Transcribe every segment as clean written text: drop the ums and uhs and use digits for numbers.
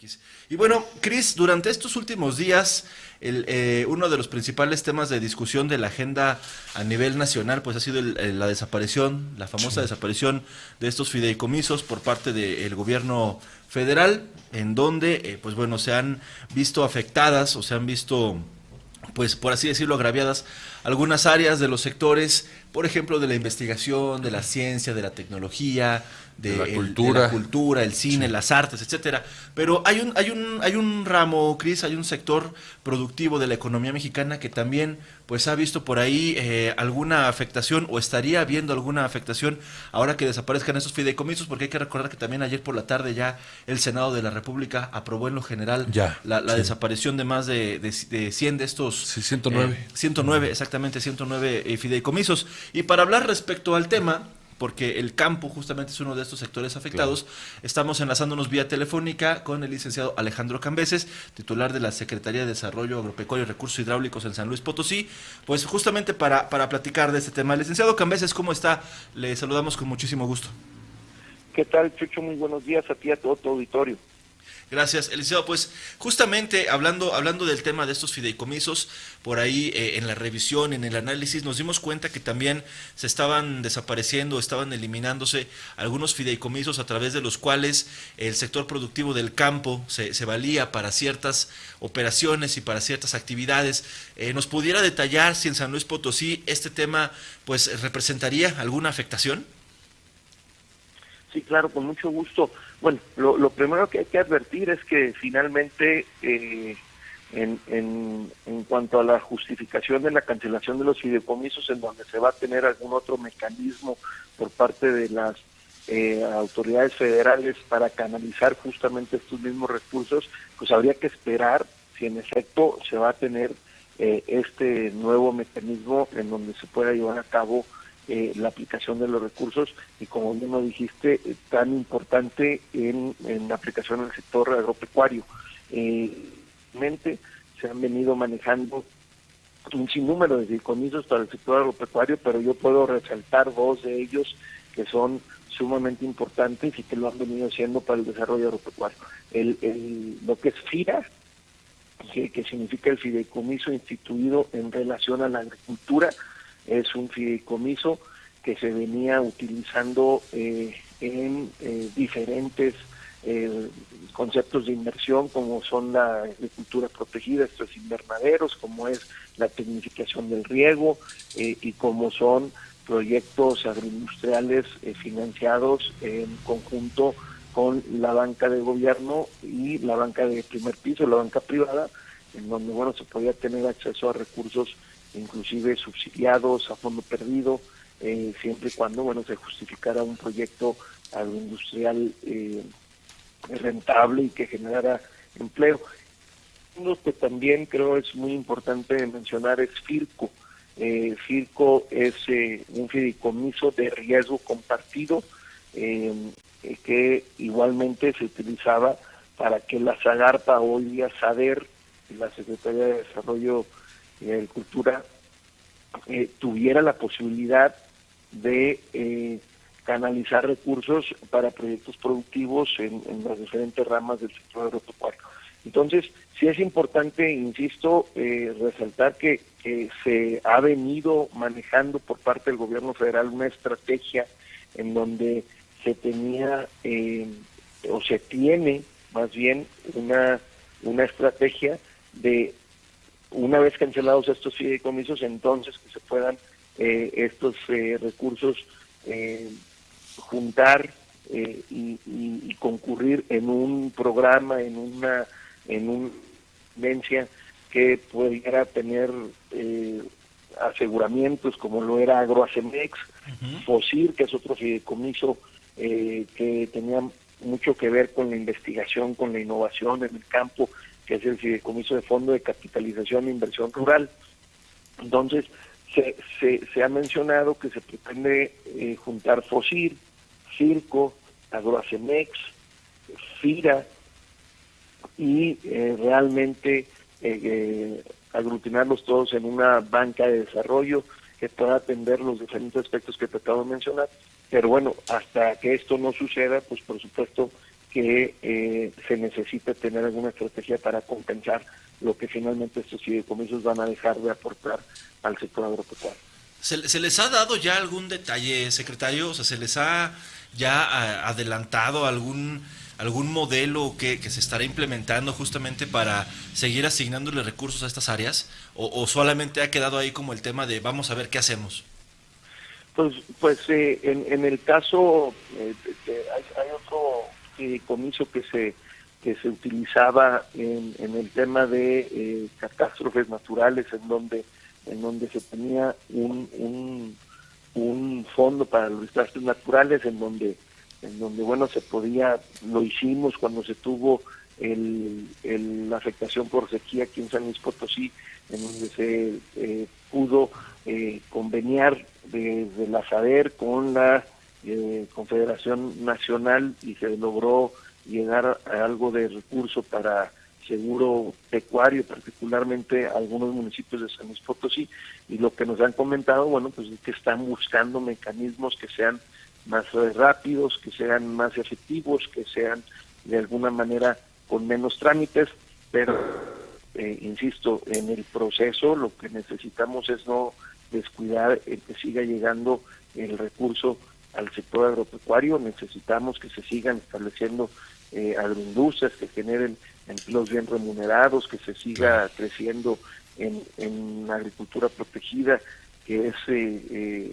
MX. Y bueno, Cris, durante estos últimos días, uno de los principales temas de discusión de la agenda a nivel nacional, pues ha sido la desaparición, la famosa Sí. desaparición de estos fideicomisos por parte del gobierno federal, en donde, pues bueno, se han visto afectadas o se han visto, pues por así decirlo, agraviadas algunas áreas de los sectores, por ejemplo, de la investigación, de la ciencia, de la tecnología, De la de la cultura. cultura, el cine, Sí. las artes, etcétera. Pero hay un ramo, Cris, hay un sector productivo de la economía mexicana que también pues ha visto por ahí alguna afectación o estaría viendo alguna afectación ahora que desaparezcan esos fideicomisos, porque hay que recordar que también ayer por la tarde ya el Senado de la República aprobó en lo general Ya, la sí. desaparición de más de 100 de estos Sí, 109. 109, exactamente 109 fideicomisos. Y para hablar respecto al tema, porque el campo justamente es uno de estos sectores Claro. afectados, estamos enlazándonos vía telefónica con el licenciado Alejandro Cambeses, titular de la Secretaría de Desarrollo Agropecuario y Recursos Hidráulicos en San Luis Potosí, pues justamente para platicar de este tema. Licenciado Cambeses, ¿cómo está? Le saludamos con muchísimo gusto. ¿Qué tal, Chucho? Muy buenos días a ti y a todo tu auditorio. Gracias, licenciado. Pues justamente hablando del tema de estos fideicomisos, por ahí en la revisión, en el análisis, nos dimos cuenta que también se estaban desapareciendo, estaban eliminándose algunos fideicomisos a través de los cuales el sector productivo del campo se valía para ciertas operaciones y para ciertas actividades. ¿Nos pudiera detallar si en San Luis Potosí este tema pues representaría alguna afectación? Sí, claro, con mucho gusto. Bueno, lo primero que hay que advertir es que finalmente, en cuanto a la justificación de la cancelación de los fideicomisos, en donde se va a tener algún otro mecanismo por parte de las autoridades federales para canalizar justamente estos mismos recursos, pues habría que esperar si en efecto se va a tener este nuevo mecanismo en donde se pueda llevar a cabo la aplicación de los recursos y, como bien lo dijiste, tan importante en la aplicación en el sector agropecuario. Mente se han venido manejando un sinnúmero de fideicomisos para el sector agropecuario, pero yo puedo resaltar dos de ellos que son sumamente importantes y que lo han venido haciendo para el desarrollo agropecuario. Lo que es FIRA, que significa el fideicomiso instituido en relación a la agricultura, es un fideicomiso que se venía utilizando en diferentes conceptos de inversión, como son la agricultura protegida, estos invernaderos, como es la tecnificación del riego y como son proyectos agroindustriales financiados en conjunto con la banca de gobierno y la banca de primer piso, la banca privada, en donde bueno se podía tener acceso a recursos inclusive subsidiados a fondo perdido, siempre y cuando bueno se justificara un proyecto agroindustrial rentable y que generara empleo. Uno que también creo es muy importante mencionar es FIRCO. FIRCO es un fideicomiso de riesgo compartido que igualmente se utilizaba para que la SAGARPA, hoy día SADER, la Secretaría de Desarrollo y Agricultura, tuviera la posibilidad de canalizar recursos para proyectos productivos en las diferentes ramas del sector agropecuario. Entonces, sí es importante, insisto, resaltar que se ha venido manejando por parte del gobierno federal una estrategia en donde se tenía o se tiene más bien una estrategia de, una vez cancelados estos fideicomisos, entonces que se puedan estos recursos juntar y concurrir en un programa, en una tendencia que pudiera tener aseguramientos como lo era Agroacemex, FOSIR, que es otro fideicomiso que tenía mucho que ver con la investigación, con la innovación en el campo, que es el fideicomiso de Fondo de Capitalización e Inversión Rural. Entonces, se ha mencionado que se pretende juntar FOSIR, CIRCO, Agroacemex, FIRA, y realmente aglutinarlos todos en una banca de desarrollo que pueda atender los diferentes aspectos que te acabo de mencionar. Pero bueno, hasta que esto no suceda, pues por supuesto que se necesita tener alguna estrategia para compensar lo que finalmente estos fideicomisos van a dejar de aportar al sector agropecuario. ¿Se les ha dado ya algún detalle, secretario? O sea, ¿se les ha ya adelantado algún modelo que se estará implementando justamente para seguir asignándole recursos a estas áreas? ¿O solamente ha quedado ahí como el tema de vamos a ver qué hacemos? En el caso, hay otro fideicomiso que se utilizaba en el tema de catástrofes naturales, en donde se tenía un fondo para los desastres naturales, en donde bueno, se podía, lo hicimos cuando se tuvo la afectación por sequía aquí en San Luis Potosí, en donde se pudo conveniar desde la SADER con la Confederación Nacional y se logró llegar a algo de recurso para seguro pecuario, particularmente algunos municipios de San Luis Potosí, y lo que nos han comentado, bueno, pues es que están buscando mecanismos que sean más rápidos, que sean más efectivos, que sean de alguna manera con menos trámites, pero insisto, en el proceso lo que necesitamos es no descuidar el que siga llegando el recurso al sector agropecuario. Necesitamos que se sigan estableciendo agroindustrias que generen empleos bien remunerados, que se siga creciendo en agricultura protegida, que es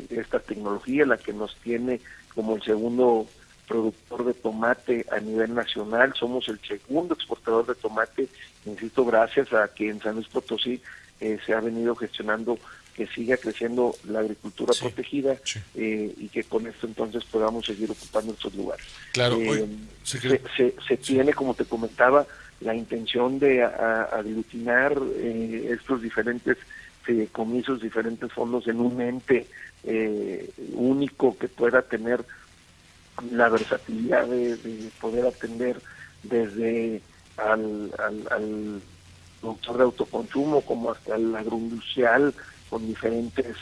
esta tecnología la que nos tiene como el segundo productor de tomate a nivel nacional. Somos el segundo exportador de tomate, insisto, gracias a que en San Luis Potosí se ha venido gestionando que siga creciendo la agricultura protegida y que con esto entonces podamos seguir ocupando estos lugares. Claro, se tiene, como te comentaba, la intención de aglutinar estos diferentes fideicomisos, diferentes fondos en un ente único que pueda tener la versatilidad de poder atender desde al productor de autoconsumo como hasta el agroindustrial, con diferentes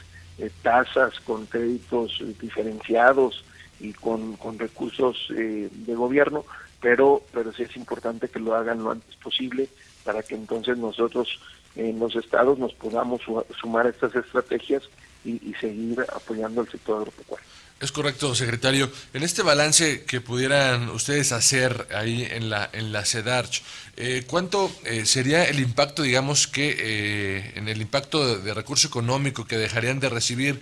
tasas, con créditos diferenciados y con recursos de gobierno, pero sí es importante que lo hagan lo antes posible para que entonces nosotros en los estados nos podamos sumar a estas estrategias y seguir apoyando al sector agropecuario. Es correcto, secretario. En este balance que pudieran ustedes hacer ahí en la CEDARCH, ¿cuánto sería el impacto, digamos, que en el impacto de recurso económico que dejarían de recibir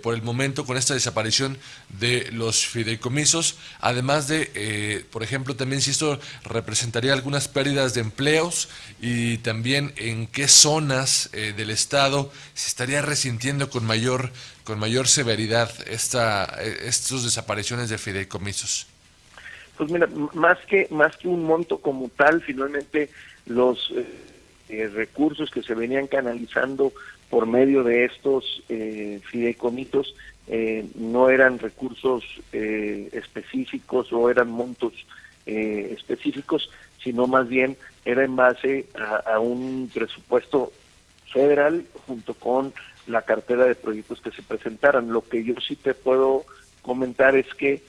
por el momento con esta desaparición de los fideicomisos? Además de, por ejemplo, también si esto representaría algunas pérdidas de empleos y también en qué zonas del estado se estaría resintiendo con mayor severidad estas desapariciones de fideicomisos. Pues mira, más que un monto como tal, finalmente los recursos que se venían canalizando por medio de estos fideicomisos no eran recursos específicos o eran montos específicos, sino más bien era en base a un presupuesto federal junto con la cartera de proyectos que se presentaran. Lo que yo sí te puedo comentar es que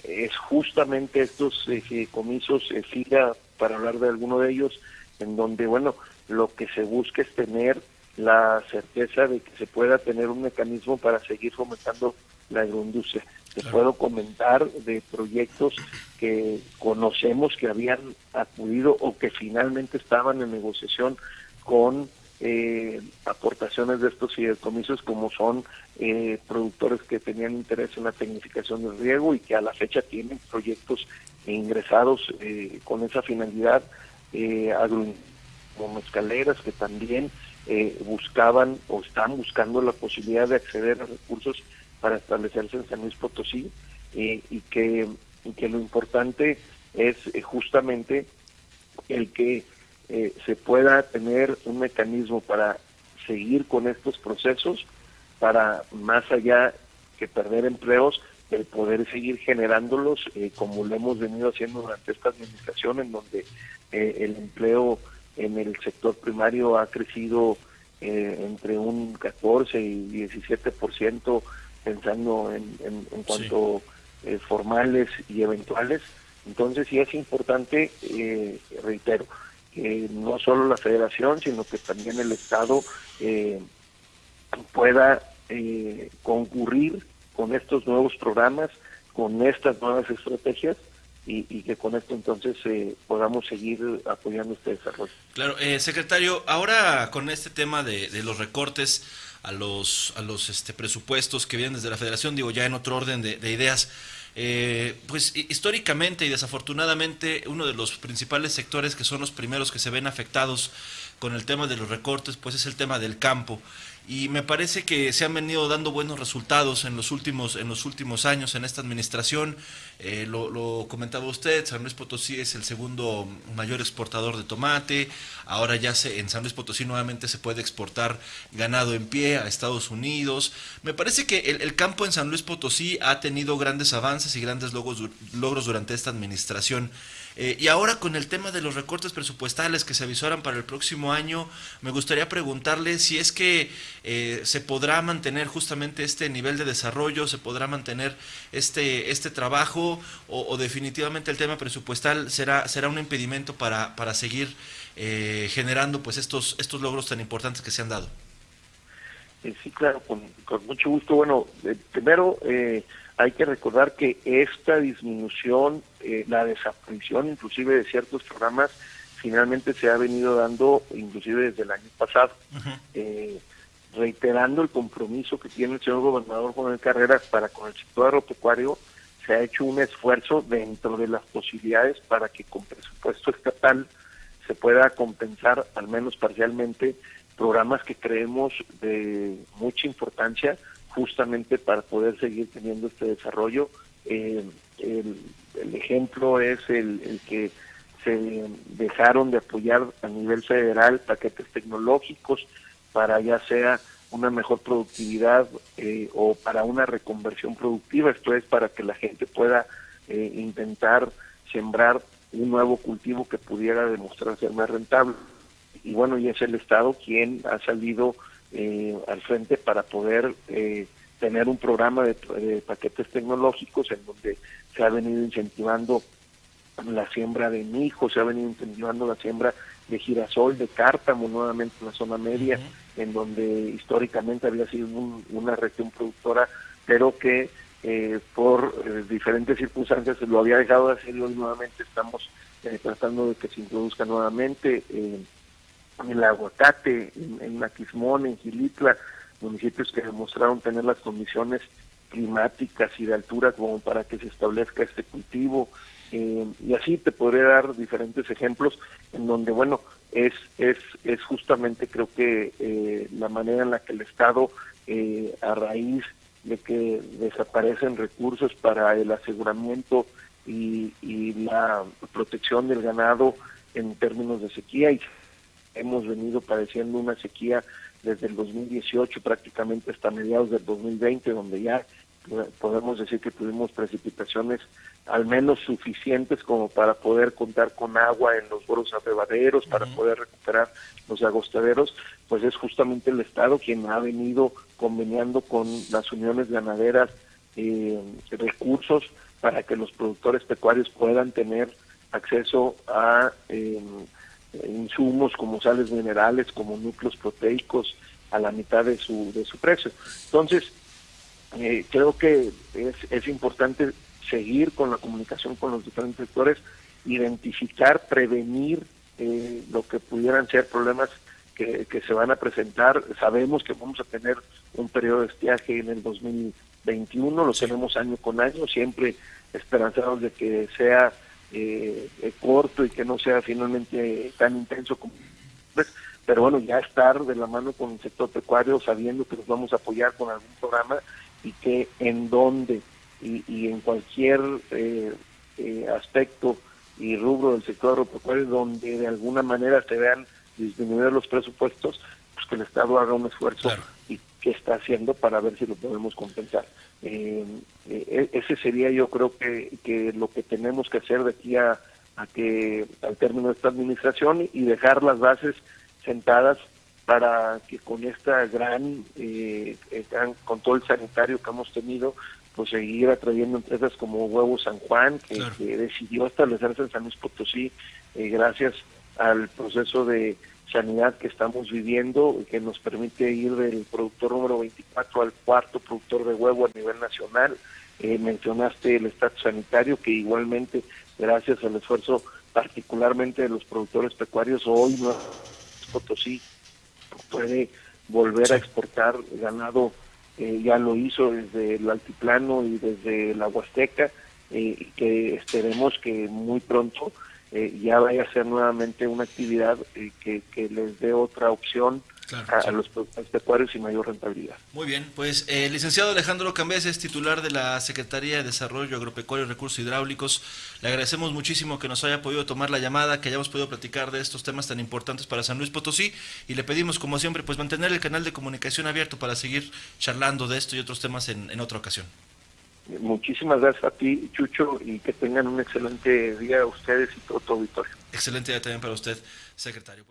es justamente estos fideicomisos, FIRA, para hablar de alguno de ellos, en donde, bueno, lo que se busca es tener la certeza de que se pueda tener un mecanismo para seguir fomentando la agroindustria. Te puedo comentar de proyectos que conocemos que habían acudido o que finalmente estaban en negociación con aportaciones de estos fideicomisos, como son productores que tenían interés en la tecnificación del riego y que a la fecha tienen proyectos ingresados con esa finalidad, como mezcaleras que también buscaban o están buscando la posibilidad de acceder a recursos para establecerse en San Luis Potosí, y que lo importante es justamente el que se pueda tener un mecanismo para seguir con estos procesos, para más allá que perder empleos, el poder seguir generándolos como lo hemos venido haciendo durante esta administración, en donde el empleo en el sector primario ha crecido entre un 14 y 17%, pensando en cuanto formales y eventuales, Entonces sí es importante, reitero, que no solo la federación, sino que también el Estado pueda concurrir con estos nuevos programas, con estas nuevas estrategias, y que con esto entonces podamos seguir apoyando este desarrollo. Claro, secretario, ahora con este tema de los recortes a los presupuestos que vienen desde la Federación, digo ya en otro orden de ideas, pues históricamente y desafortunadamente uno de los principales sectores que son los primeros que se ven afectados con el tema de los recortes, pues es el tema del campo. Y me parece que se han venido dando buenos resultados en los últimos años en esta administración. Lo comentaba usted, San Luis Potosí es el segundo mayor exportador de tomate. Ahora ya en San Luis Potosí nuevamente se puede exportar ganado en pie a Estados Unidos. Me parece que el campo en San Luis Potosí ha tenido grandes avances y grandes logros durante esta administración. Y ahora con el tema de los recortes presupuestales que se avisoran para el próximo año, me gustaría preguntarle si es que se podrá mantener justamente este nivel de desarrollo, se podrá mantener este trabajo, o definitivamente el tema presupuestal será un impedimento para seguir generando pues estos logros tan importantes que se han dado. Sí, claro, con mucho gusto. Bueno, primero hay que recordar que esta disminución, la desaparición inclusive de ciertos programas, finalmente se ha venido dando inclusive desde el año pasado. Reiterando el compromiso que tiene el señor gobernador Juan Carreras para con el sector agropecuario, se ha hecho un esfuerzo dentro de las posibilidades para que con presupuesto estatal se pueda compensar al menos parcialmente programas que creemos de mucha importancia justamente para poder seguir teniendo este desarrollo. El ejemplo es el que se dejaron de apoyar a nivel federal paquetes tecnológicos para ya sea una mejor productividad o para una reconversión productiva, esto es para que la gente pueda intentar sembrar un nuevo cultivo que pudiera demostrar ser más rentable. Y bueno, y es el Estado quien ha salido al frente para poder tener un programa de paquetes tecnológicos en donde se ha venido incentivando la siembra de mijo, se ha venido incentivando la siembra de girasol, de cártamo, nuevamente en la zona media, en donde históricamente había sido una región productora, pero que por diferentes circunstancias se lo había dejado de hacer, y hoy nuevamente estamos tratando de que se introduzca nuevamente el aguacate en Aquismón, en Gilitla, municipios que demostraron tener las condiciones climáticas y de altura como para que se establezca este cultivo. Y así te podré dar diferentes ejemplos en donde, bueno, es justamente creo que la manera en la que el Estado, a raíz de que desaparecen recursos para el aseguramiento y la protección del ganado en términos de sequía, y hemos venido padeciendo una sequía desde el 2018 prácticamente hasta mediados del 2020, donde ya podemos decir que tuvimos precipitaciones al menos suficientes como para poder contar con agua en los boros abrevaderos, para poder recuperar los agostaderos. Pues es justamente el Estado quien ha venido conveniando con las uniones ganaderas recursos para que los productores pecuarios puedan tener acceso a insumos como sales minerales, como núcleos proteicos, a la mitad de su precio. Entonces, creo que es importante seguir con la comunicación con los diferentes sectores, identificar, prevenir lo que pudieran ser problemas que se van a presentar. Sabemos que vamos a tener un periodo de estiaje en el 2021, lo tenemos año con año, siempre esperanzados de que sea corto y que no sea finalmente tan intenso como pero bueno, ya estar de la mano con el sector pecuario, sabiendo que nos vamos a apoyar con algún programa y que en donde y en cualquier aspecto y rubro del sector agropecuario donde de alguna manera se vean disminuir los presupuestos, pues que el Estado haga un esfuerzo. Claro. Y qué está haciendo para ver si lo podemos compensar. Ese sería, yo creo que lo que tenemos que hacer de aquí a que al término de esta administración, y dejar las bases sentadas para que con esta gran control sanitario que hemos tenido, pues seguir atrayendo empresas como Huevos San Juan, Claro. que decidió establecerse en San Luis Potosí gracias al proceso de sanidad que estamos viviendo, que nos permite ir del productor número 24 al cuarto productor de huevo a nivel nacional. Mencionaste el estatus sanitario, que igualmente, gracias al esfuerzo particularmente de los productores pecuarios, hoy Nueva Potosí puede volver a exportar ganado. Ya lo hizo desde el altiplano y desde la Huasteca, y que esperemos que muy pronto ya vaya a ser nuevamente una actividad que les dé otra opción Claro, sí. a los productores pecuarios y mayor rentabilidad. Muy bien, pues licenciado Alejandro Cambés es titular de la Secretaría de Desarrollo Agropecuario y Recursos Hidráulicos. Le agradecemos muchísimo que nos haya podido tomar la llamada, que hayamos podido platicar de estos temas tan importantes para San Luis Potosí, y le pedimos, como siempre, pues mantener el canal de comunicación abierto para seguir charlando de esto y otros temas en otra ocasión. Muchísimas gracias a ti, Chucho, y que tengan un excelente día a ustedes y todo tu auditorio. Excelente día también para usted, secretario.